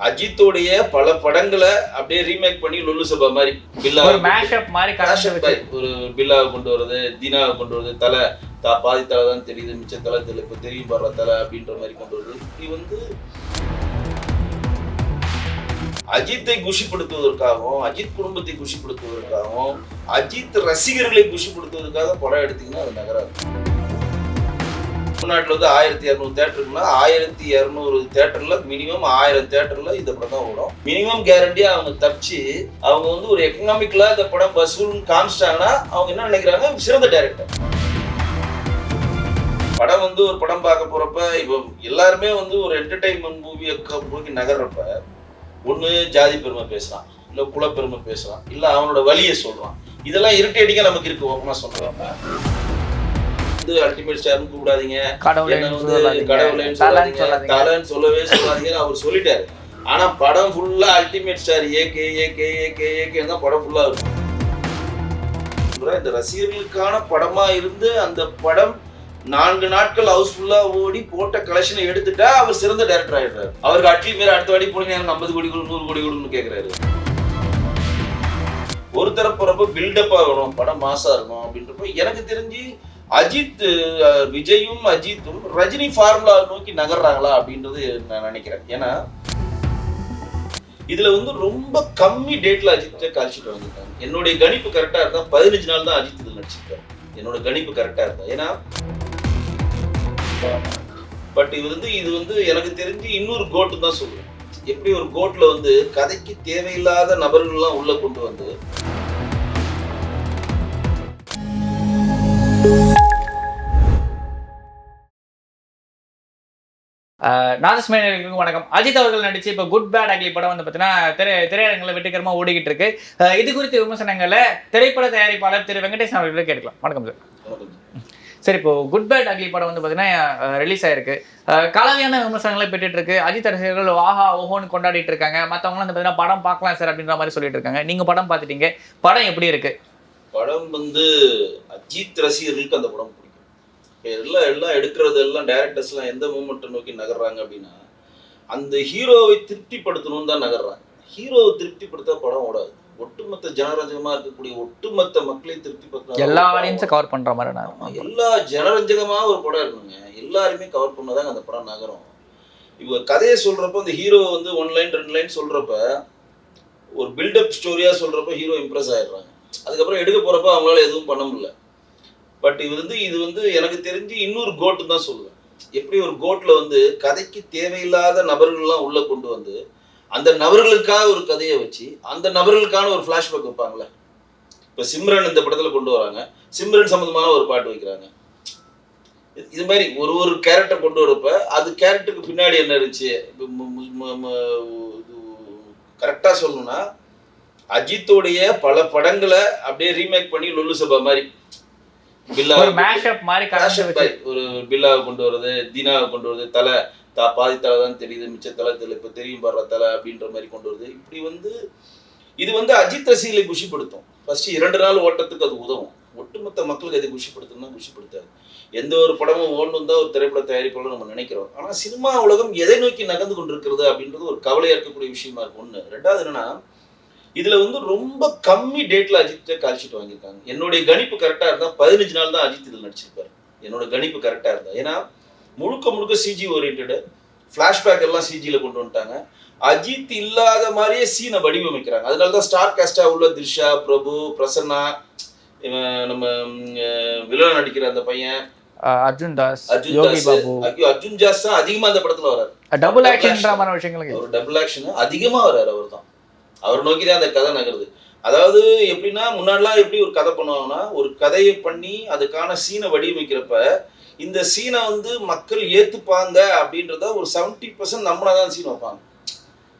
அஜித்தோடைய பல படங்களை அப்படியே ரீமேக் பண்ணி லொல்லு சபா மாதிரி ஒரு மேஷப் மாதிரி ஒரு பில்லாவை கொண்டு வர்றது, தீனாவை கொண்டு வர்றது, தலை பாதி தலை தான் தெரியுது, மிச்ச தலை தெரியல, இப்போ தெரியும் பாடுற தலை அப்படின்ற மாதிரி கொண்டு வருது. இப்படி அஜித்தை குஷிப்படுத்துவதற்காகவும், அஜித் குடும்பத்தை குஷிப்படுத்துவதற்காகவும், அஜித் ரசிகர்களை குஷிப்படுத்துவதற்காக படம் எடுத்தீங்கன்னா அது நகராது. தமிழ்நாட்டில் 1200 தேட்டருக்குன்னா 1200 தேட்டர்ல மினிமம் 1000 தேட்டர்ல இந்த படம் தான் ஓடும். மினிமம் கேரண்டியா அவங்க தப்பிச்சு அவங்க ஒரு எக்கனாமிக்கலா இந்த படம் வசூல்னு காமிச்சிட்டாங்கன்னா அவங்க என்ன நினைக்கிறாங்க, சிறந்த டைரக்டர். படம் ஒரு படம் பார்க்க போறப்ப இப்போ எல்லாருமே ஒரு என்டர்டைன்மெண்ட் மூவியை போய் நகர்றப்ப ஒண்ணு ஜாதி பெருமை பேசுறான், இல்ல குலப்பெருமை பேசுறான், இல்ல அவனோட வலியை சொல்றான். இதெல்லாம் இரிட்டேட்டிங்கா நமக்கு இருக்கு. ஓப்பனா சொல்றாங்க அல்டிமேட் ஸ்டார்னு கூப்பிடாதீங்க, கடவுளைன்னு சொல்லாதீங்க, தலைன்னு சொல்லவே சொல்லாதீங்கன்னு அவர் சொல்லிட்டாரு. ஆனா படம் ஃபுல்லா ultimate star AK AK AK AK தான் படம் ஃபுல்லா இருக்கும். இந்த ரசிகர்களுக்கான படமா இருந்து அந்த படம் 4 நாட்கள் ஹவுஸ்ஃபுல்லா ஓடி போட்ட கலெக்ஷனை எடுத்துட்டா அவர் சிறந்த டைரக்டர் ஆயிடுறாரு. அவருக்கு அட்லி மேல அடுத்த வாடி போடுங்க, 50 கோடி கொடு 100 கோடி கொடுன்னு கேட்கிறாரு. ஒரு தரப்புறப்ப பில்டப்பா வரும், படம் மாசா இருக்கும் அப்படின்றப்ப எனக்கு தெரிஞ்சு அஜித் விஜயும் அஜித்தும் ரஜினி ஃபார்முலா நோக்கி நகர்றாங்களா அப்படின்றது நான் நினைக்கிறேன். ஏன்னா இதுல ரொம்ப கம்மி டேட்ல அஜித்தை கால்ஷீட் வாங்கிட்டாங்க. என்னுடைய கணிப்பு கரெக்டா இருந்தா 15 நாள் தான் அஜித் இதுல நடிச்சிருக்காரு. என்னோட கணிப்பு கரெக்டா இருந்தா. ஏன்னா பட் இது எனக்கு தெரிஞ்சு இன்னொரு கோட்டு தான் சொல்லுவேன். எப்படி ஒரு கோட்ல கதைக்கு தேவையில்லாத நபர்கள்லாம் உள்ள கொண்டு வந்து நாதஸ்மேனர்களுக்கு வணக்கம். அஜித் அவர்கள் நடிச்சு இப்போ குட் பேட் அக்லி படம் பார்த்தீங்கன்னா திரையரங்கில் வெற்றிகரமாக ஓடிக்கிட்டு இருக்கு. இது குறித்த விமர்சனங்களை திரைப்பட தயாரிப்பாளர் திரு வெங்கடேசன் அவர்களை கேட்கலாம். வணக்கம் சார். சரி, இப்போ குட் பேட் அக்லி படம் பார்த்தீங்கன்னா ரிலீஸ் ஆயிருக்கு. கலவையான விமர்சனங்களை பெற்றுட்டு இருக்கு. அஜித் ரசிகர்கள் ஆஹா ஓஹோன்னு கொண்டாடிட்டு இருக்காங்க. மற்றவங்களும் பார்த்தீங்கன்னா படம் பார்க்கலாம் சார் அப்படின்ற மாதிரி சொல்லிட்டு இருக்காங்க. நீங்க படம் பார்த்துட்டீங்க, படம் எப்படி இருக்கு? படம் அஜித் ரசிகர்களுக்கு அந்த படம் எல்லாம் எடுக்கிறது எல்லாம் டைரக்டர்ஸ்லாம் எந்த மூமெண்ட்டை நோக்கி நகர்றாங்க அப்படின்னா அந்த ஹீரோவை திருப்திப்படுத்தணும்னு தான் நகர்றாங்க. ஹீரோவை திருப்திப்படுத்த படம் ஓடாது. ஒட்டுமொத்த ஜனரஞ்சகமா இருக்கக்கூடிய ஒட்டுமொத்த மக்களை திருப்திப்படுத்த எல்லா ஆடியன்ஸை கவர் பண்ற மாதிரி எல்லா ஜனரஞ்சகமா ஒரு படம் இருக்கணுங்க. எல்லாருமே கவர் பண்ணாதாங்க அந்த படம் நகரும். இப்போ கதையை சொல்றப்ப அந்த ஹீரோ 1 லைன் 2 லைன் சொல்றப்ப ஒரு பில்டப் ஸ்டோரியா சொல்றப்ப ஹீரோ இம்ப்ரெஸ் ஆயிடுறாங்க. அதுக்கப்புறம் எடுக்க போறப்ப அவங்களால எதுவும் பண்ண முடியல. பட் இது எனக்கு தெரிஞ்சு இன்னொரு கோட்டு தான் சொல்லுவேன். எப்படி ஒரு கோட்ல கதைக்கு தேவையில்லாத நபர்கள்லாம் உள்ள கொண்டு வந்து அந்த நபர்களுக்காக ஒரு கதையை வச்சு அந்த நபர்களுக்கான ஒரு ஃபிளாஷ்பேக் வைப்பாங்களே. இப்போ சிம்ரன் இந்த படத்துல கொண்டு வராங்க, சிம்ரன் சம்பந்தமான ஒரு பாட்டு வைக்கிறாங்க. இது மாதிரி ஒரு கேரக்டர் கொண்டு வரப்ப அது கேரக்டருக்கு பின்னாடி என்ன இருந்துச்சு. கரெக்டா சொல்லணும்னா அஜித்தோடைய பல படங்களை அப்படியே ரீமேக் பண்ணி லொல்லு சபா மாதிரி ஒரு மேஷப் மாதிரி ஒரு பில்லாவை கொண்டு வர்றது, தீனாவை கொண்டு வர்றது, தலை பாதி தலை தான் தெரியுது, மிச்ச தலை தெரியல, இப்போ தெரியும் பாடுற தலை அப்படின்ற மாதிரி கொண்டு வருது. இப்படி இது அஜித் ரசிகர்களை குஷிப்படுத்தும். ஃபர்ஸ்ட் 2 நாள் ஓட்டத்துக்கு அது உதவும். ஒட்டுமொத்த மக்களுக்கு அதை குஷிப்படுத்தணும்னா குஷிப்படுத்தாது. எந்த ஒரு படமும் ஓடணும் தான் ஒரு திரைப்பட தயாரிப்பாளர் நம்ம நினைக்கிறோம். ஆனால் சினிமா உலகம் எதை நோக்கி நகர்ந்து கொண்டிருக்கிறது அப்படின்றது ஒரு கவலையா இருக்கக்கூடிய விஷயமா இருக்கும். 1. 2வது என்னன்னா இதுல ரொம்ப கம்மி டேட்ல அஜித்தை கால்ஷீட் வாங்கியிருக்காங்க. என்னுடைய கணிப்பு கரெக்டா இருந்தா 15 நாள் தான் அஜித் இதில் நடிச்சிருப்பாரு. என்னோட கணிப்பு கரெக்டா இருந்தா. ஏன்னா முழுக்க சிஜி ஓரியன்டு ஃபிளாஷ்பேக் எல்லாம் சிஜியில கொண்டு வந்துட்டாங்க. அஜித் இல்லாத மாதிரியே சீனை வடிவமைக்கிறாங்க. அதனாலதான் ஸ்டார் காஸ்டா உள்ள திரிஷா, பிரபு, பிரசன்னா, நம்ம வில்லன் நடிக்கிற அந்த பையன் அர்ஜுன் தாஸ் தான் அதிகமா அந்த படத்துல வர்றாரு. டபுள் ஆக்ஷன் விஷயங்களுக்கு ஒரு டபுள் ஆக்ஷன் அதிகமா வர்றாரு. அவர் நோக்கி தான் அந்த கதை நகருது. அதாவது எப்படின்னா முன்னாடிலாம் எப்படி ஒரு கதை பண்ணுவாங்கன்னா ஒரு கதையை பண்ணி அதுக்கான சீனை வடிவமைக்கிறப்ப இந்த சீனை மக்கள் ஏத்துப்பாங்க அப்படின்றத ஒரு 70% நம்பினாதான் சீன் வைப்பாங்க.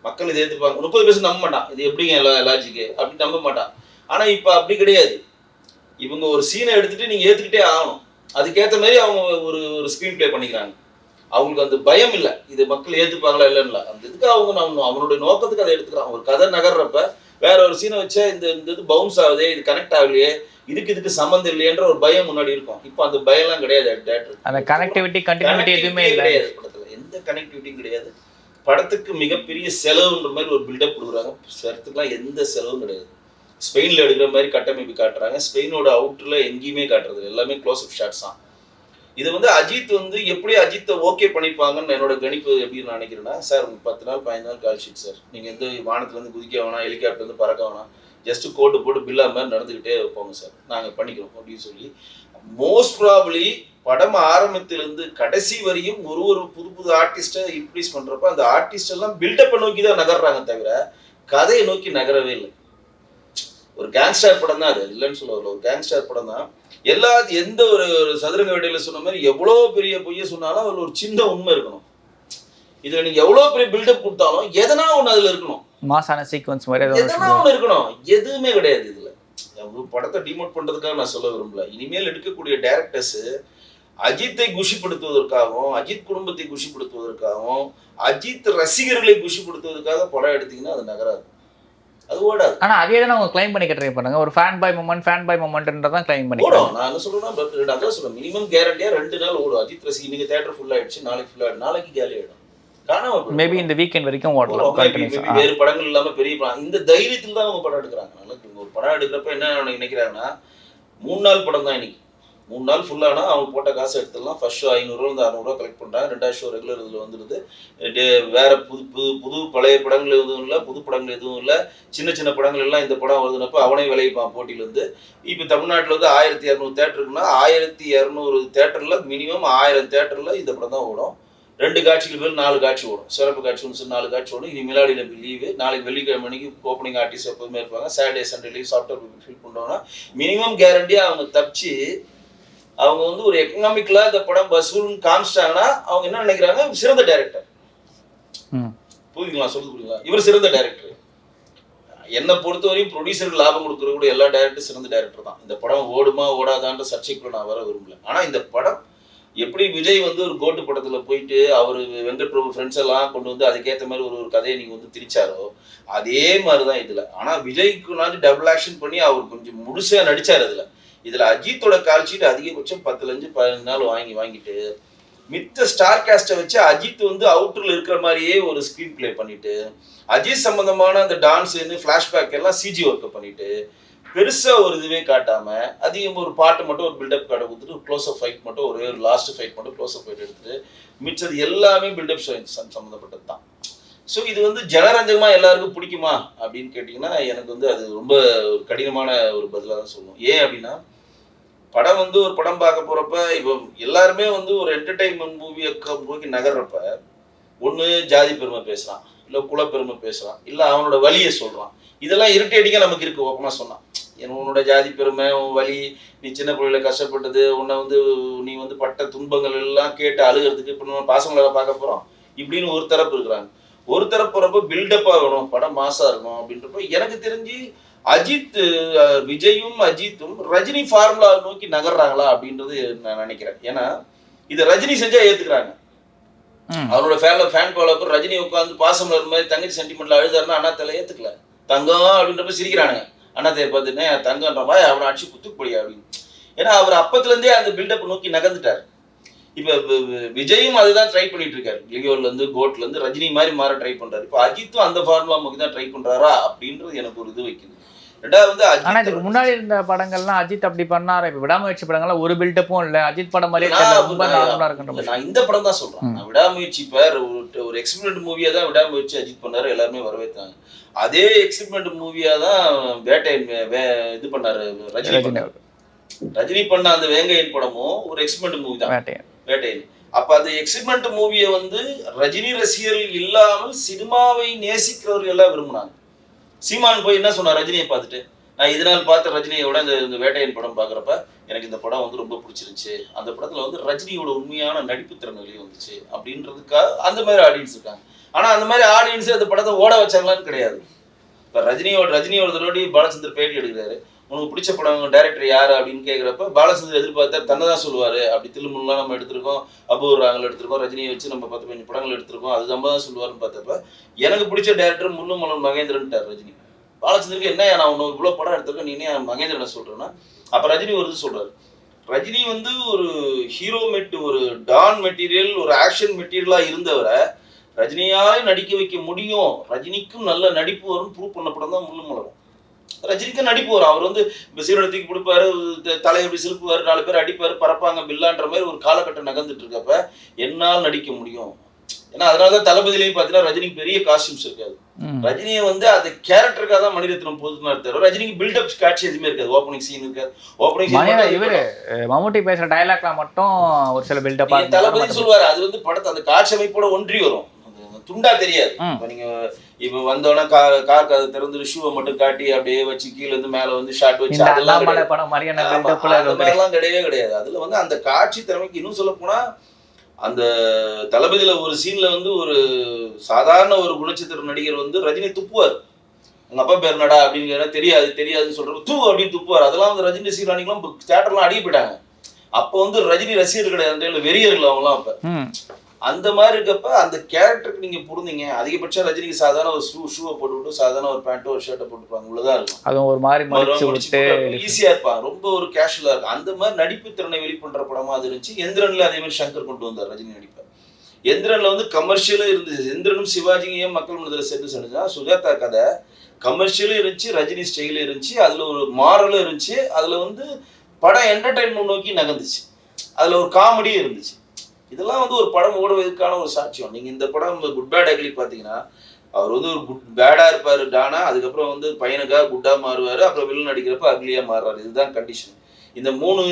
மக்கள் இதை ஏத்துப்பாங்க. 30% நம்ப மாட்டான். இது எப்படிங்க லாஜிக்கு அப்படின்னு நம்ப மாட்டான். ஆனா இப்ப அப்படி கிடையாது. இவங்க ஒரு சீனை எடுத்துட்டு நீங்க ஏத்துக்கிட்டே ஆகணும். அதுக்கேற்ற மாதிரி அவங்க ஒரு ஸ்கிரீன் பிளே பண்ணிக்கிறாங்க. அவங்களுக்கு அந்த பயம் இல்லை, இது மக்கள் ஏத்துப்பாங்களா இல்லைன்னு. அந்த இதுக்கு அவனுடைய நோக்கத்துக்கு அதை எடுத்துக்கிறான். ஒரு கதை நகர்றப்ப வேற ஒரு சீனை வச்சா இந்த இது பவுன்ஸ் ஆகுதே, இது கனெக்ட் ஆகலையே, இதுக்கு சம்மந்தம் இல்லையன்ற ஒரு பயம் முன்னாடி இருக்கும். இப்போ அந்த பயம்லாம் கிடையாது. அந்த கனெக்டிவிட்டி கண்டினியூட்டி எதுவுமே கிடையாது. படத்துல எந்த கனெக்டிவிட்டியும் கிடையாது. படத்துக்கு மிகப்பெரிய செலவுன்ற மாதிரி ஒரு பில்டப் கொடுக்குறாங்க. படத்துக்குலாம் எந்த செலவும் கிடையாது. ஸ்பெயினில் எடுக்கிற மாதிரி கட்டமைப்பு காட்டுறாங்க. ஸ்பெயினோட அவுட்டரில் எங்கேயுமே காட்டுறது எல்லாமே க்ளோஸ் அப் ஷாட்ஸ் தான். இது வந்து அஜித் வந்து எப்படி அஜித்தை ஓகே பண்ணிப்பாங்கன்னு என்னோட கணிப்பு எப்படின்னு நான் நினைக்கிறேன்னா, சார் 10 நாள் 15 நாள் கால் ஷீட் சார், நீங்கள் எந்த வானத்துலேருந்து குதிக்க வேணாம், ஹெலிகாப்டர்லேருந்து பறக்க வேணாம், ஜஸ்ட் கோட்டு போட்டு பில்லா மாதிரி நடந்துக்கிட்டே போங்க சார், நாங்கள் பண்ணிக்கிறோம் அப்படின்னு சொல்லி மோஸ்ட் ப்ராபப்ளி படம் ஆரம்பத்திலிருந்து கடைசி வரையும் ஒரு புது புது ஆர்டிஸ்ட்டை இன்ட்ரடியூஸ் பண்ணுறப்ப அந்த ஆர்டிஸ்ட் எல்லாம் பில்டப்பை நோக்கி தான் நகர்றாங்க தவிர கதையை நோக்கி நகரவே இல்லை. ஒரு கேங்ஸ்டர் படம் தான் அது, இல்லைன்னு சொல்ல வரல, ஒரு கேங்ஸ்டர் படம் தான். எந்த ஒரு சதுரங்க வேட்டையில சொன்ன மாதிரி எவ்வளோ பெரிய பொய்ய சொன்னாலும் அதில் ஒரு சின்ன உண்மை இருக்கணும். இதில் நீங்கள் எவ்வளோ பெரிய பில்டப் கொடுத்தாலும் எதனா ஒன்று அதில் இருக்கணும், மாசான சீக்வன்ஸ் மாதிரி எதனா ஒன்று இருக்கணும். எதுவுமே கிடையாது இதில். படத்தை டிமோட் பண்ணுறதுக்காக நான் சொல்ல விரும்பல. இனிமேல் எடுக்கக்கூடிய டைரக்டர்ஸ் அஜித்தை குஷிப்படுத்துவதற்காகவும் அஜித் குடும்பத்தை குஷிப்படுத்துவதற்காகவும் அஜித் ரசிகர்களை குஷிப்படுத்துவதற்காக படம் எடுத்தீங்கன்னா அது நகராது, அது ஓடாது. ஆனா அதே தான் அவங்க கிளைம் பண்ணிக்க ட்ரை பண்ணாங்க. ஒரு ஃபேன் பாய் மொமெண்ட்ன்றதான் கிளைம் பண்ணி ஓடும். நான் என்ன சொல்றேன்னா, அதான் சொல்றேன், மினிமம் கேரண்டியா 2 நாள் ஓடும். அஜித் ரசி இன்னைக்கு தியேட்டர் ஃபுல் ஆயிடுச்சு, நாளைக்கு ஃபுல் ஆயிடும், நாளைக்கு காலி ஆயிடும், காணாம மேபி இந்த வீக்கெண்ட் வரைக்கும் ஓடலாம். வேறு படங்கள் இல்லாம பெரிய படம் இந்த தைரியத்தில் தான் அவங்க படம் எடுக்கிறாங்க. ஒரு படம் எடுக்கிறப்ப என்ன நினைக்கிறாங்கன்னா, 3 நாள் படம் தான் இன்னைக்கு, 3 நாள் ஃபுல்லானா அவங்க போட்ட காசு எடுத்துடலாம். ஃபர்ஸ்ட் ஷோ 500 600 கலெக்ட் பண்ணுறாங்க, 2வது ஷோ ரெகுலர் இதில் வந்துடுது. வேற புது பழைய படங்கள் எதுவும் இல்லை, புது படங்கள் எதுவும் இல்லை, சின்ன சின்ன படங்கள் எல்லாம் இந்த படம் வருதுனப்போ அவனே விளைவிப்பான் போட்டியிலேருந்து. இப்போ தமிழ்நாட்டில் வந்து 1200 தேட்டர் இருக்குன்னா 1200 தேட்டரில் மினிமம் 1000 தேட்டரில் இந்த படம் தான் ஓடும். 2 காட்சிகள் மேல் 4 காட்சி ஓடும். சிறப்பு காட்சி ஒன்று 4 காட்சி ஓடும். இனி மிலாடி நபி லீவு, நாளைக்கு வெள்ளிக்கிழமை மணிக்கு ஓப்பனிங் ஆர்டிஸ்ட் எப்போதுமே இருப்பாங்க. Saturday Sunday leave, software feel பண்ணுறோன்னா மினிமம் கேரண்டியாக அவங்க தப்பிச்சு அவங்க வந்து ஒரு எக்கனாமிக்கலாக இந்த படம் வசூல்னு காமிச்சிட்டாங்கன்னா அவங்க என்ன நினைக்கிறாங்க, சிறந்த டைரக்டர். புரியுதுங்களா? சொல்லுது புரியுங்களா? இவர் சிறந்த டைரக்டர். என்னை பொறுத்தவரையும் ப்ரொடியூசருக்கு லாபம் கொடுக்குற கூட எல்லா டைரக்டரும் சிறந்த டைரக்டர் தான். இந்த படம் ஓடுமா ஓடாதான்ற சர்ச்சைக்குள்ள நான் வர விரும்பல. ஆனால் இந்த படம் எப்படி விஜய் வந்து ஒரு கோட்டு படத்தில் போயிட்டு அவர் வெங்கட் பிரபு ஃப்ரெண்ட்ஸ் எல்லாம் கொண்டு வந்து அதுக்கேற்ற மாதிரி ஒரு கதையை நீங்கள் வந்து திரிச்சாரோ அதே மாதிரி தான் இதில். ஆனால் விஜய்க்கு நான் டபுள் ஆக்ஷன் பண்ணி அவர் கொஞ்சம் முழுசாக நடித்தார் அதில். இதில் அஜித்தோட கால் ஷீட் அதிகபட்சம் 10லேருந்து 15 நாள் வாங்கிட்டு மித்த ஸ்டார் கேஸ்ட்டை வச்சு அஜித் வந்து அவுட்டரில் இருக்கிற மாதிரியே ஒரு ஸ்க்ரீன் பிளே பண்ணிட்டு அஜித் சம்பந்தமான அந்த டான்ஸ் ஃப்ளாஷ்பேக் எல்லாம் சிஜி ஒர்க்கை பண்ணிட்டு பெருசாக ஒரு இதுவே காட்டாமல் அதிகமாக ஒரு பாட்டு மட்டும் ஒரு பில்டப் கார்டை கொடுத்துட்டு ஒரு க்ளோஸ் அப் ஃபைட் மட்டும் ஒரே ஒரு லாஸ்ட் ஃபைட் மட்டும் க்ளோஸ் அப் ஃபைட் எடுத்துட்டு மிச்சது எல்லாமே பில்டப் சம்மந்தப்பட்டது தான். ஸோ இது வந்து ஜனரஞ்சகமாக எல்லாருக்கும் பிடிக்குமா அப்படின்னு கேட்டிங்கன்னா எனக்கு வந்து அது ரொம்ப கடினமான ஒரு பதிலாக தான் சொல்லணும். ஏன் அப்படின்னா படம் வந்து ஒரு படம் பார்க்க போகிறப்ப இப்போ எல்லாருமே வந்து ஒரு என்டர்டெயின்மெண்ட் மூவியை நோக்கி நகர்றப்ப ஒன்று ஜாதி பெருமை பேசுகிறான், இல்லை குலப்பெருமை பேசுகிறான், இல்லை அவனோட வலியை சொல்கிறான். இதெல்லாம் இரிட்டேட்டிங்காக நமக்கு இருக்குது. ஓப்பனாக சொன்னான், உன்னோட ஜாதி பெருமை, உன் வலி, நீ சின்ன பிள்ளையில கஷ்டப்பட்டது, உன்னை வந்து நீ வந்து பட்ட துன்பங்கள் எல்லாம் கேட்டு அழுகிறதுக்கு இப்போ நம்ம பாசங்களை பார்க்க போகிறோம் இப்படின்னு ஒரு தரப்பு இருக்கிறாங்க. ஒரு தரப்பு போகிறப்ப பில்டப்பாக வேணும், படம் மாசாக இருக்கணும் அப்படின்றப்ப எனக்கு தெரிஞ்சு அஜித் விஜயும் அஜித்தும் ரஜினி ஃபார்முலா நோக்கி நகர்றாங்களா அப்படின்றது நான் நினைக்கிறேன். ஏன்னா இதை ரஜினி செஞ்சா ஏற்றுக்கிறாங்க. அவனோட ஃபேன் ஃபாலோவர் ரஜினி உட்காந்து பாசமலர் மாதிரி தங்கச்சி சென்டிமெண்ட்ல அழுதாருன்னா அண்ணாத்தையில ஏற்றுக்கல, தங்கம் அப்படின்றப்ப சிரிக்கிறானுங்க. அண்ணாத்தையை பார்த்துன்னு தங்கன்றப்பா அவனை அடிச்சு குத்துப்படியா அப்படின்னு. ஏன்னா அவர் அப்பத்துலேருந்தே அந்த பில்டப் நோக்கி நகர்ந்துட்டார். இப்போ விஜயும் அதுதான் ட்ரை பண்ணிட்டு இருக்காரு. லியோலேருந்து கோட்லேருந்து ரஜினி மாதிரி மாற ட்ரை பண்ணுறாரு. இப்போ அஜித்தும் அந்த ஃபார்முலா நோக்கி தான் ட்ரை பண்ணுறாரா அப்படின்றது எனக்கு ஒரு இது வைக்குது. ரெண்டாவது ஆனா இதுக்கு முன்னாடி இருந்த படங்கள்லாம் அஜித் அப்படி பண்ணாரு. இப்ப விடாமுயற்சி படங்கள்லாம் ஒரு பில்டப்பும் இல்ல, அஜித் படம் மாதிரியே ரொம்ப நார்மலா இருக்குன்ற. நான் இந்த படம் தான் சொல்றேன். நான் விடாமுயற்சி இப்ப ஒரு எக்ஸ்பெரிமெண்ட் மூவியா தான் விடாமுயற்சி அஜித் பண்ணாரு, எல்லாருமே வரவேற்றாங்க. அதே எக்ஸ்பெரிமெண்ட் மூவியா தான் இது பண்ணாரு ரஜினி பண்ண அந்த வேங்கையன் படமும் ஒரு எக்ஸ்பெரிமெண்ட் மூவி தான், வேட்டையன். அப்ப அந்த எக்ஸ்பெரிமெண்ட் மூவியை வந்து ரஜினி ரசிகர்கள் இல்லாமல் சினிமாவை நேசிக்கிறவர்கள் எல்லாம் விரும்பினாங்க. சீமான் போய் என்ன சொன்னார் ரஜினியை பார்த்துட்டு, நான் இதனால் பார்த்த ரஜினியோட இந்த வேட்டையன் படம் பார்க்குறப்ப எனக்கு இந்த படம் வந்து ரொம்ப பிடிச்சிருந்துச்சு, அந்த படத்தில் வந்து ரஜினியோட உண்மையான நடிப்பு திறன் வெளியே வந்துச்சு அப்படின்றதுக்காக அந்த மாதிரி ஆடியன்ஸ் இருக்காங்க. ஆனால் அந்த மாதிரி ஆடியன்ஸு அந்த படத்தை ஓட வச்சாங்களான்னு கிடையாது. இப்போ ரஜினியோட தடவை பாலச்சந்தர் பேட்டி எடுக்கிறாரு, உனக்கு பிடிச்ச படம் டைரக்டர் யார் அப்படின்னு கேட்குறப்ப பாலச்சந்தர் எதிர்பார்த்தா தன்னை தான் சொல்லுவார். அப்படி தில்லுமுல்லாம் நம்ம எடுத்திருக்கோம், அபூர்வங்கள் எடுத்திருக்கோம், ரஜினியை வச்சு நம்ம 10-15 படங்கள் எடுத்திருக்கோம், அது நம்ம தான் சொல்லுவார்னு பார்த்தப்ப எனக்கு பிடிச்ச டேரக்டர் முள்ளு மலன் மகேந்திரன்ட்டார் ரஜினி. பாலச்சந்தருக்கு என்ன நான் உனக்கு இவ்வளோ படம் எடுத்திருக்கேன், நீ ஏன் மகேந்திரனை சொல்கிறேன்னா அப்போ ரஜினி ஒரு இது சொல்கிறார். ரஜினி வந்து ஒரு ஹீரோ ஒரு டான் மெட்டீரியல், ஒரு ஆக்ஷன் மெட்டீரியலாக இருந்தவரை ரஜினியாலே நடிக்க வைக்க முடியும், ரஜினிக்கும் நல்ல நடிப்பு வரும் ப்ரூவ் பண்ண படம் தான் முள்ளு மலரும். ரஜினிக்கு நடிப்பு வரும். அவர் வந்து சீரடத்துக்கு கொடுப்பாரு, தலையை அப்படி சிலுப்புவாரு, 4 பேர் அடிப்பாரு, பறப்பாங்க பில்லான்ற மாதிரி ஒரு காலகட்டம் நகர்ந்துட்டு இருக்கப்ப என்னால் நடிக்க முடியும். ஏன்னா அதனாலதான் தளபதியிலையும் பாத்தீங்கன்னா ரஜினிக்கு பெரிய காஸ்டியூம்ஸ் இருக்காது. ரஜினியை வந்து அந்த கேரக்டருக்காக தான் மணிரத்னம் போதுமா இருக்காரு. ரஜினிக்கு பில்டப் காட்சி எதுவுமே இருக்காது. ஓப்பனிங் சீன் இருக்காது. ஓப்பனிங் இவரு மம்முட்டி பேசுற டயலாக்லாம் மட்டும் ஒரு சில பில்டப் தளபதி சொல்லுவாரு. அது வந்து படத்தை அந்த காட்சி அமைப்போட ஒன்றி வரும், துண்டா தெரியாது. இப்ப நீங்க இப்ப வந்தோன்னா கார் கதை திறந்து ஷூவை மட்டும் காட்டி அப்படியே வச்சு கீழே இருந்து மேல வந்து ஷாட் வச்சு அதெல்லாம் கிடையவே கிடையாது. அதுல வந்து அந்த காட்சி திறமைக்கு இன்னும் சொல்ல போனா அந்த தளபதியில ஒரு சீன்ல வந்து ஒரு சாதாரண ஒரு குணச்சித்திர நடிகர் வந்து ரஜினி துப்புவார். உங்க அப்பா பேர் நடா அப்படின்னு தெரியாது தெரியாதுன்னு சொல்றப்ப தூ அப்படின்னு துப்புவார். அதெல்லாம் வந்து ரஜினி ரசிகர்கள்லாம் தியேட்டர்லாம் அடிக்க போயிட்டாங்க. அப்போ வந்து ரஜினி ரசிகர் கிடையாது, அந்த வெறியர்கள் அவங்களாம். அப்ப அந்த மாதிரி இருக்கப்ப அந்த கேரக்டருக்கு நீங்க புரிந்தீங்க. அதிகபட்சம் ரஜினிக்கு சாதாரண ஒரு ஷூவை போட்டுவிட்டு சாதாரண ஒரு பேண்ட்டோ ஒரு ஷர்ட்டை போட்டுப்பாங்க, இவ்வளவுதான் இருக்கும். அதுவும் ஒரு மாதிரி ஈஸியா இருப்பாங்க, ரொம்ப ஒரு கேஷுவலா இருக்கும். அந்த மாதிரி நடிப்பு திறனை வெளிப்பண்ற படமா அது இருந்துச்சு. எந்திரன்ல அதே மாதிரி சங்கர் கொண்டு வந்தார் ரஜினி நடிப்பை. எந்திரன்ல வந்து கமர்ஷியலும் இருந்துச்சு. எந்திரனும் சிவாஜியும் மக்கள் மனதில் சேர்த்து சொன்னா சுஜாதா கதை கமர்ஷியலும் இருந்துச்சு, ரஜினி ஸ்டைலும் இருந்துச்சு, அதுல ஒரு மாரலும் இருந்துச்சு. அதுல வந்து படம் என்டர்டைன்மெண்ட் நோக்கி நகர்ந்துச்சு. அதுல ஒரு காமெடியும் இருந்துச்சு. இதெல்லாம் வந்து ஒரு படம் ஓடுவதற்கான ஒரு சாட்சியம். நீங்க இந்த படம் குட் பேட் அக்லி பாத்தீங்கன்னா அவர் வந்து ஒரு பேடா இருப்பாரு டானா, அதுக்கப்புறம் வந்து பையனுக்காக குட்டா மாறுவாரு, அப்புறம் வில்லன் நடிக்கிறப்ப அக்லியா மாறுறாரு. இதுதான் கண்டிஷன். இந்த 3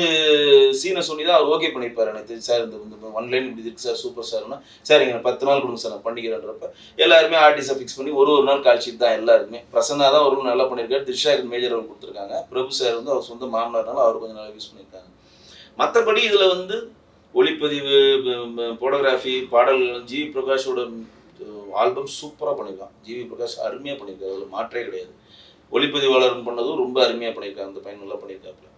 சீனை சொல்லி தான் அவர் ஓகே பண்ணியிருப்பாரு. எனக்கு தெரிஞ்சு சார் இந்த 1 லைன் இப்படி இருக்கு சார், சூப்பர் சார்னா சார் இங்கே 10 நாள் கொடுங்க சார் நான் பண்ணிக்கிறேன்றப்ப எல்லாருமே ஆர்டிஸ்டை ஃபிக்ஸ் பண்ணி ஒரு நாள் கால்ஷீட் தான் எல்லாருமே. பிரசன்னா தான் ஒரு நல்லா பண்ணியிருக்காரு, திரிஷாக்கு மேஜர் ரோல் கொடுத்துருக்காங்க, பிரபு சார் வந்து அவர் சொந்த மாமனார்னால அவர் கொஞ்சம் நல்லா யூஸ் பண்ணியிருக்காங்க. மற்றபடி இதுல வந்து ஒளிப்பதிவு, போட்டோகிராஃபி, பாடல்கள், ஜிவி பிரகாஷோட ஆல்பம் சூப்பராக பண்ணியிருக்கான். ஜிவி பிரகாஷ் அருமையாக பண்ணியிருக்காரு, அதில் மாற்றே கிடையாது. ஒளிப்பதிவாளர் பண்ணதும் ரொம்ப அருமையாக பண்ணியிருக்காங்க, அந்த பையன் நல்லா பண்ணியிருக்காப்புல.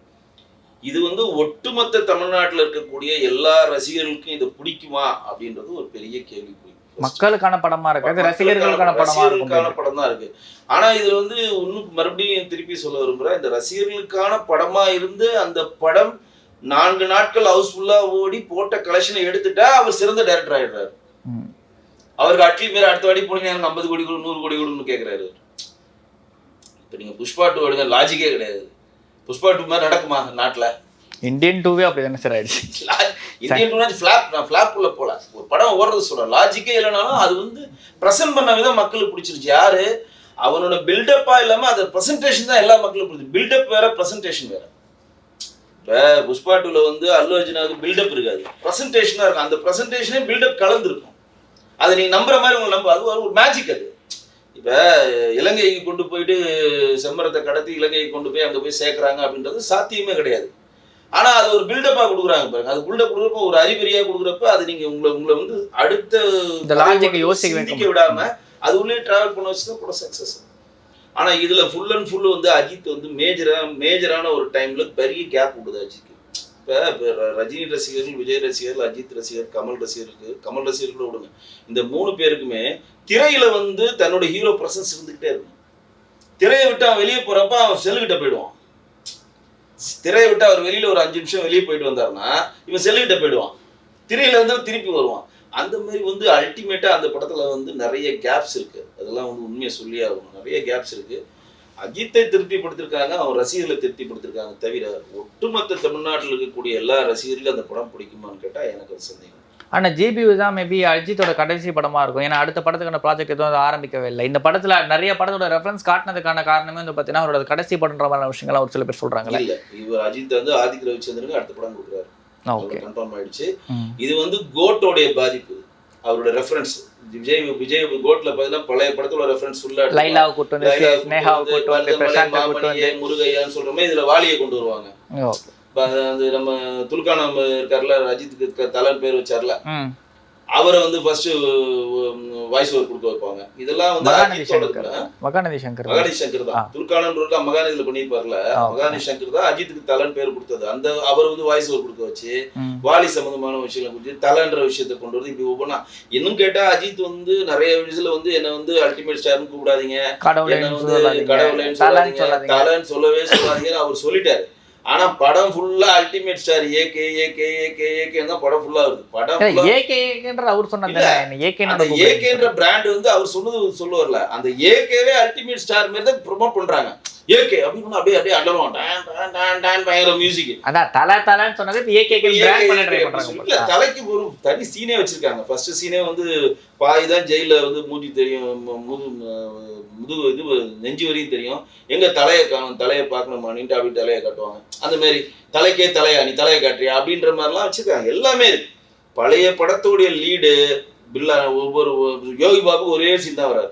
இது வந்து ஒட்டுமொத்த தமிழ்நாட்டில் இருக்கக்கூடிய எல்லா ரசிகர்களுக்கும் இது பிடிக்குமா அப்படின்றது ஒரு பெரிய கேள்விக்குறி. மக்களுக்கான படமா இருக்கு, ரசிகர்களுக்கான படம் தான் இருக்கு. ஆனா இதுல வந்து இன்னும் மறுபடியும் திருப்பி சொல்ல விரும்புறேன், இந்த ரசிகர்களுக்கான படமா இருந்து அந்த படம் 4 நாட்கள் ஹவுஸ்ஃபுல்லா ஓடி போட்ட கலெக்ஷனை எடுத்துட்டா அவர் சிறந்த டைரக்டர் ஆயிடுறாரு. அவருக்கு அட்லி மேல அடுத்த வாடி போனீங்க எனக்கு 50 கோடி கொடு 100 கோடி கொடுன்னு கேட்கிறாரு. இப்ப நீங்க புஷ்பா 2 எடுங்க, லாஜிக்கே கிடையாது. புஷ்பா 2 மாதிரி நடக்குமா நாட்டுல? இந்தியன் 2வே அப்படிதானே சார் ஆயிடுச்சு. இந்தியன் 2 ஃபிளாப் உள்ள போல ஒரு படம் ஓடுறது சொல்றேன். லாஜிக்கே இல்லைனாலும் அது வந்து பிரசன்ட் பண்ண விதம் மக்களுக்கு பிடிச்சிருச்சு. யாரு அவனோட பில்டப்பா இல்லாம அது பிரசன்டேஷன் தான் எல்லா மக்களுக்கும் பிடிச்சிருக்கு. பில்டப் வேற, பிரசன்டேஷன் வேற. இப்போ புஷ்பா 2ல வந்து அல்லு அர்ஜுனாவுக்கு பில்டப் இருக்காது, ப்ரெசன்டேஷனாக இருக்கும். அந்த ப்ரெசன்டேஷனே பில்டப் கலந்துருக்கும். அதை நீங்கள் நம்புற மாதிரி உங்களுக்கு நம்ப, அது ஒரு மேஜிக். அது இப்போ இலங்கைக்கு கொண்டு போயிட்டு செம்மரத்தை கடத்தி இலங்கைக்கு கொண்டு போய் அங்கே போய் சேர்க்குறாங்க அப்படின்றது சாத்தியமே கிடையாது. ஆனால் அது ஒரு பில்டப்பாக கொடுக்குறாங்க பாருங்க. அது பில்டப் கொடுக்குறப்ப ஒரு அறிகுறியாக கொடுக்குறப்ப அது நீங்கள் உங்களை வந்து அடுத்த யோசிக்க விடாமல் அது உள்ளே ட்ராவல் பண்ண வச்சு தான் கூட சக்ஸஸ். ஆனா இதுல ஃபுல் அண்ட் ஃபுல் வந்து அஜித் வந்து மேஜரான ஒரு டைம்ல பெரிய கேப் விடுது அஜித். இப்ப ரஜினி ரசிகர்கள், விஜய் ரசிகர்கள், அஜித் ரசிகர், கமல் ரசிகர்கள் விடுங்க, இந்த 3 பேருக்குமே திரையில வந்து தன்னோட ஹீரோ பிரசன்ஸ் இருந்துகிட்டே இருக்கும். திரையை விட்டு அவன் வெளியே போறப்ப அவன் செல்லுகிட்ட போயிடுவான். திரையை விட்டு அவர் வெளியில ஒரு 5 நிமிஷம் வெளியே போயிட்டு வந்தாருன்னா இவன் செல்லுகிட்ட போயிடுவான், திரையில இருந்து திருப்பி வருவான். அந்த மாதிரி வந்து அல்டிமேட்டா அந்த படத்துல வந்து நிறைய கேப்ஸ் இருக்கு. அதெல்லாம் வந்து உண்மையை சொல்லி ஆகணும், நிறைய கேப்ஸ் இருக்கு. அஜித்தை திருப்திப்படுத்திருக்காங்க, அவன் ரசிகர்களை திருப்திப்படுத்திருக்காங்க தவிர ஒட்டுமொத்த தமிழ்நாட்டில் இருக்கக்கூடிய எல்லா ரசிகர்களுக்கும் அந்த படம் பிடிக்குமான்னு கேட்டா எனக்கு அது சந்தேகம். ஆனா ஜிபியூ தான் மேபி அஜித்தோட கடைசி படமா இருக்கும். ஏன்னா அடுத்த படத்துக்கான ப்ராஜெக்ட் எதுவும் ஆரம்பிக்கவே இல்லை. இந்த படத்துல நிறைய படத்தோட ரெஃபரன்ஸ் காட்டினதுக்கான காரணமே வந்து பாத்தீங்கன்னா அவரோட கடைசி படம்ன்ற மாதிரி விஷயங்கள்லாம் ஒரு சில பேர் சொல்றாங்க. இல்ல இவர் அஜித் வந்து ஆதித்ய ரவிச்சந்திரனுக்கு அடுத்த படம் கொடுக்குறாரு, கன்ஃபார்ம் ஆயிடுச்சு. இது வந்து கோட்டோடைய பாதிப்பு, அவரோட ரெஃபரன்ஸ். விஜய் கோட்ல பார்த்தீங்கன்னா பழைய படத்தோட ரெஃபரன்ஸ் ஃபுல்லா லைலாவை கூட்டு வந்து, ஸ்னேகாவை கூட்டு வந்து, பிரசாந்தை கூட்டு வந்து, முருகையான்னு சொல்ற மாதிரி இதுல வாலியை கொண்டு வருவாங்க. அது நம்ம துல்கானம் இருக்காருல, அஜித்துக்கு தலன் பேர் வச்சார்ல, அவரை வந்து ஃபர்ஸ்ட் வாய்ஸ் ஓவர் கொடுக்க வைப்பாங்க. இதெல்லாம் வந்து மகாநதி சங்கர் தான். துல்கானன் மகாநதியில பண்ணியிருப்பார்ல, மகாநதி சங்கர் தான் அஜித்துக்கு தலன் பேர் கொடுத்தது. அந்த அவர் வந்து வாய்ஸ் ஓவர் கொடுக்க வச்சு வாலி சம்பந்தமான விஷயங்களை கொடுத்து தலன்ற விஷயத்தை கொண்டு வந்து இப்படி ஒவ்வொன்னா. இன்னும் கேட்டா அஜித் வந்து நிறைய விஷயத்துல வந்து என்ன வந்து அல்டிமேட் ஸ்டார்னு கூப்பிடாதீங்க, என்ன வந்து கடவுளைன்னு சொல்லாதீங்க, தலன்னு சொல்லவே சொல்லாதீங்கன்னு அவர் சொல்லிட்டாரு. ஆனா படம் ஃபுல்லா ultimate star AK AK AK AK தான் படம் ஃபுல்லா வருது. படம் full-ஆ- ஏகேன்ற அவர் சொன்னது அந்த ஏகேன்ற பிராண்ட் வந்து அவர் சொன்னது சொல்லுவார்ல, அந்த ஏகேவே அல்டிமேட் ஸ்டார் மாதிரி தான் ப்ரொமோட் பண்றாங்க. ஏகே அப்படின்னு அப்படியே அப்படியே அண்டர்வான் பயங்கர மியூசிக். அதான் தலன்னு சொன்னது ஏகேக்கு பிராண்ட் பண்ண ட்ரை பண்றாங்க. இல்ல, தலைக்கு ஒரு தனி சீனே வச்சிருக்காங்க. ஃபர்ஸ்ட் சீனே வந்து பாய் தான் ஜெயில வந்து மூஞ்சி தெரியும், முதுகு இது நெஞ்சு வரையும் தெரியும். எங்க தலையை காணும், தலையை பார்க்கணுமானிட்டு அப்படி தலையை காட்டுவாங்க. அந்த மாதிரி தலைக்கே தலையா, நீ தலையை காட்டுறியா அப்படின்ற மாதிரிலாம் வச்சிருக்காங்க. எல்லாமே பழைய படத்துடைய லீடு பில்லா. ஒவ்வொரு யோகி பாபு ஒரே சீன் தான் வராது.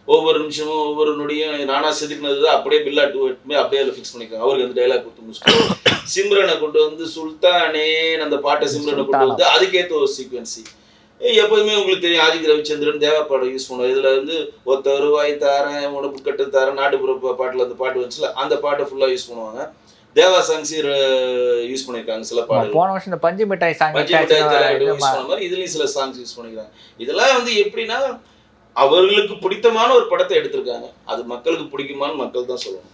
ஒவ்வொரு நிமிஷமும் ஒவ்வொரு நொடியும் நானா செதுக்கினது தான் அப்படியே பில்லா 2 அப்படியே அதில் ஃபிக்ஸ் பண்ணிருக்காங்க. அவருக்கு அந்த டைலாக் கொடுத்து முடிச்சுட்டு சிம்ரனை கொண்டு வந்து சுல்தானே அந்த பாட்டை சிம்ரனை கொண்டு வந்து அதுக்கேற்ற ஒரு சீக்வன்சி. எப்போதுமே உங்களுக்கு தெரியும், ஆதித்ய ரவிச்சந்திரன் தேவா பாடம் யூஸ் பண்ணுவோம். இதுல வந்து ஒத்த ரூபாய் தாரேன், உணவு கட்டு தாரேன், நாட்டுப்புற பாட்டுல அந்த பாட்டு வந்துச்சுல, அந்த பாட்டை ஃபுல்லா யூஸ் பண்ணுவாங்க. தேவா சாங்ஸ் யூஸ் பண்ணிருக்காங்க சில பாடல். போன வருஷம் இந்த பஞ்சு மிட்டாய் சாங் யூஸ் பண்ண மாதிரி இதுலயும் சில சாங்ஸ் யூஸ் பண்ணிக்கிறாங்க. இதெல்லாம் வந்து எப்படின்னா அவர்களுக்கு பிடித்தமான ஒரு படத்தை எடுத்திருக்காங்க. அது மக்களுக்கு பிடிக்குமான்னு மக்கள் தான் சொல்லணும்.